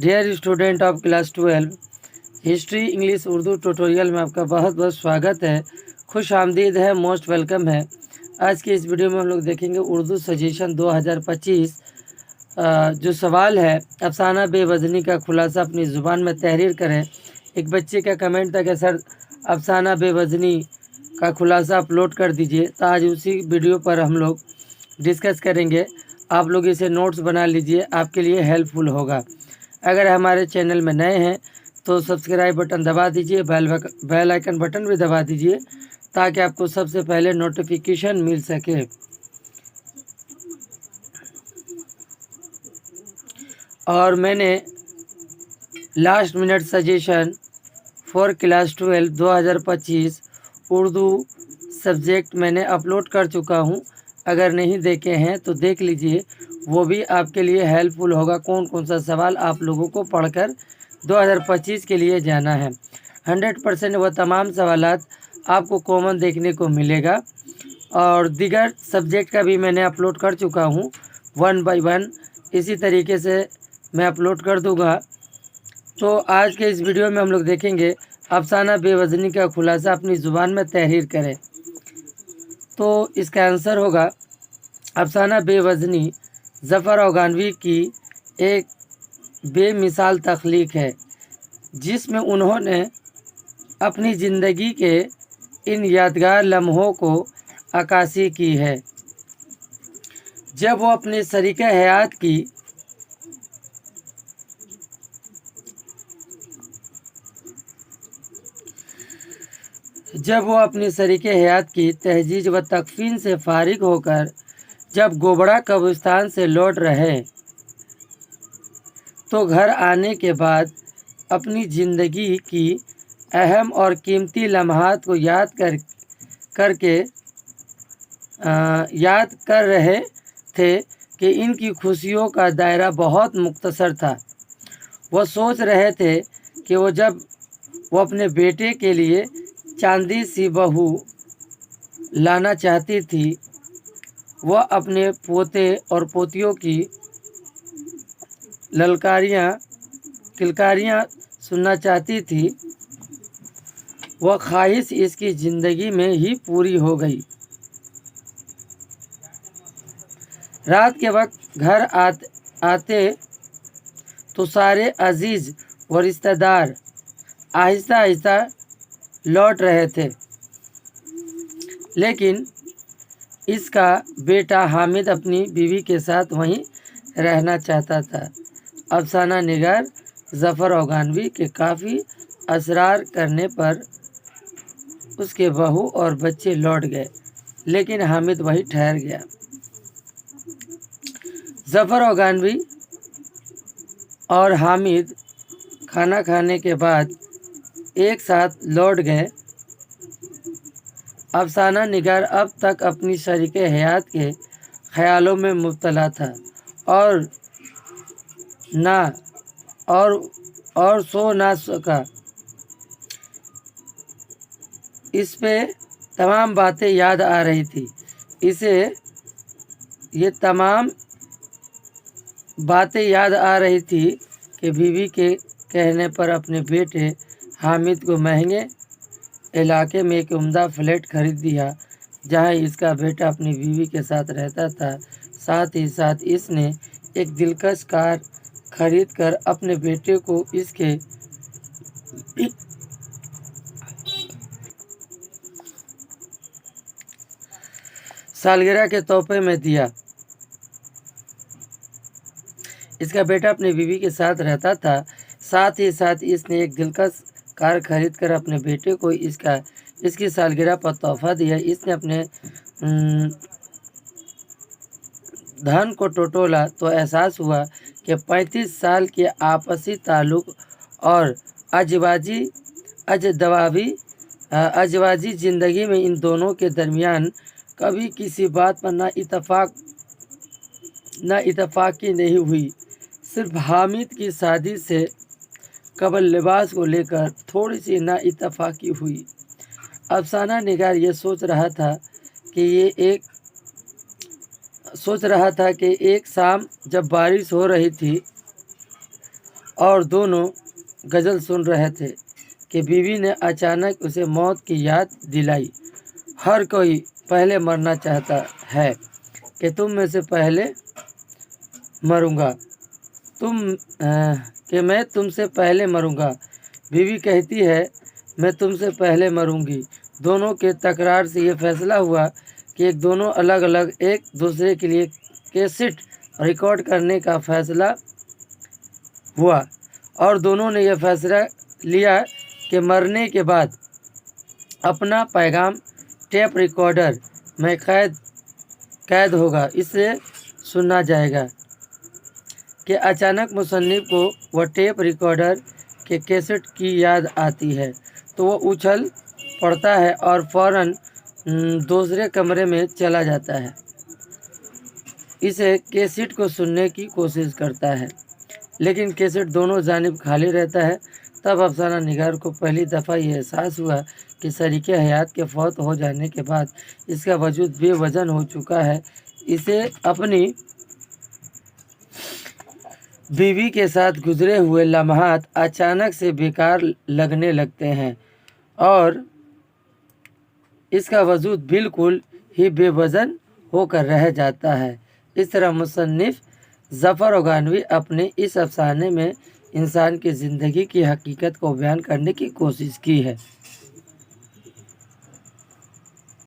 Dear student of class 12, history English Urdu tutorial में आपका बहुत बहुत स्वागत है। खुश आमदीद है, मोस्ट वेलकम है। आज की इस वीडियो में हम लोग देखेंगे उर्दू सजेशन 2025। जो सवाल है, अफसाना बेवज़नी का खुलासा अपनी ज़ुबान में तहरीर करें। एक बच्चे का कमेंट था कि सर अफसाना बेवज़नी का खुलासा अपलोड कर दीजिए, तो आज उसी वीडियो पर हम लोग डिस्कस करेंगे। आप लोग इसे नोट्स बना लीजिए, आपके लिए हेल्पफुल होगा। अगर हमारे चैनल में नए हैं तो सब्सक्राइब बटन दबा दीजिए, बेल आइकन बटन भी दबा दीजिए ताकि आपको सबसे पहले नोटिफिकेशन मिल सके। और मैंने last minute suggestion for class 12 2025 Urdu subject मैंने अपलोड कर चुका हूं। अगर नहीं देखे हैं तो देख लीजिए, वो भी आपके लिए हेल्पफुल होगा। कौन कौन सा सवाल आप लोगों को पढ़कर 2025 के लिए जाना है। 100% वह तमाम सवालात आपको कॉमन देखने को मिलेगा। और दीगर सब्जेक्ट का भी मैंने अपलोड कर चुका हूं, 1 बाय 1 इसी तरीके से मैं अपलोड कर दूंगा। तो आज के इस वीडियो में हम लोग देखेंगे अफसाना बेवज़नी का खुलासा अपनी ज़ुबान में तहरीर करें। तो इसका आंसर होगा अफसाना बेवज़नी ज़फ़र अफ़गानवी की एक बेमिसाल तख्लीक है, जिसमें उन्होंने अपनी ज़िंदगी के इन यादगार लम्हों को अक्कासी की है, जब वो अपने शरीके हयात की तहजीज व तकफीन से फारिग होकर जब गोबड़ा कब्रिस्तान से लौट रहे तो घर आने के बाद अपनी ज़िंदगी की अहम और कीमती लम्हात को याद कर रहे थे कि इनकी खुशियों का दायरा बहुत मुख्तसर था। वह सोच रहे थे कि वो अपने बेटे के लिए चांदी सी बहू लाना चाहती थी। वह अपने पोते और पोतियों की किलकारियाँ सुनना चाहती थी। वह ख्वाहिश इसकी ज़िंदगी में ही पूरी हो गई। रात के वक्त घर आते तो सारे अजीज़ व रिश्तेदार आहिस्ता आहिस्ता लौट रहे थे, लेकिन इसका बेटा हामिद अपनी बीवी के साथ वहीं रहना चाहता था। अफसाना निगार ज़फ़र अफ़गानवी के काफ़ी असरार करने पर उसके बहू और बच्चे लौट गए, लेकिन हामिद वहीं ठहर गया। ज़फ़र अफ़गानवी और हामिद खाना खाने के बाद एक साथ लौट गए। अफसाना निगार अब तक अपनी शरीके हयात के ख्यालों में मुब्तला था और सो ना सका। इस पे तमाम बातें याद आ रही थी। ये तमाम बातें याद आ रही थी कि बीवी के कहने पर अपने बेटे हामिद को महंगे इलाके में एक उम्दा फ्लैट खरीद दिया, जहां इसका बेटा अपनी बीवी के साथ रहता था। साथ ही साथ इसने एक दिलकश कार खरीद कर अपने बेटे को इसके सालगिरह के तोहफे में दिया। इसका बेटा अपनी बीवी के साथ रहता था। साथ ही साथ इसने एक दिलकश कार खरीद कर अपने बेटे को इसकी सालगिरह पर तोहफा दिया। इसने अपने धन को टटोला तो एहसास हुआ कि 35 साल के आपसी ताल्लुक़ और अजवाजी ज़िंदगी में इन दोनों के दरमियान कभी किसी बात पर ना इतफाक़ी नहीं हुई। सिर्फ हामिद की शादी से कबल लिबास को लेकर थोड़ी सी ना इतफाक़ी हुई। अफसाना निगार ये सोच रहा था कि एक शाम जब बारिश हो रही थी और दोनों गज़ल सुन रहे थे कि बीवी ने अचानक उसे मौत की याद दिलाई। हर कोई पहले मरना चाहता है कि तुम में से पहले मरूंगा, कि मैं तुमसे पहले मरूंगा। बीवी कहती है मैं तुमसे पहले मरूंगी। दोनों के तकरार से ये फैसला हुआ कि दोनों अलग अलग एक दूसरे के लिए कैसेट रिकॉर्ड करने का फैसला हुआ और दोनों ने यह फैसला लिया कि मरने के बाद अपना पैगाम टेप रिकॉर्डर में कैद होगा, इसे सुना जाएगा। कि अचानक मुसन्निफ को वह टेप रिकॉर्डर के कैसेट की याद आती है तो वो उछल पड़ता है और फौरन दूसरे कमरे में चला जाता है। इसे कैसेट को सुनने की कोशिश करता है, लेकिन कैसेट दोनों जानिब खाली रहता है। तब अफसाना निगार को पहली दफ़ा ये एहसास हुआ कि शरीके हयात के फौत हो जाने के बाद इसका वजूद बेवजन हो चुका है। इसे अपनी बीवी के साथ गुजरे हुए लम्हात अचानक से बेकार लगने लगते हैं और इसका वजूद बिल्कुल ही बेवजन होकर रह जाता है। इस तरह मुसन्निफ ज़फ़र गंगोही अपने इस अफसाने में इंसान की ज़िंदगी की हकीकत को बयान करने की कोशिश की है।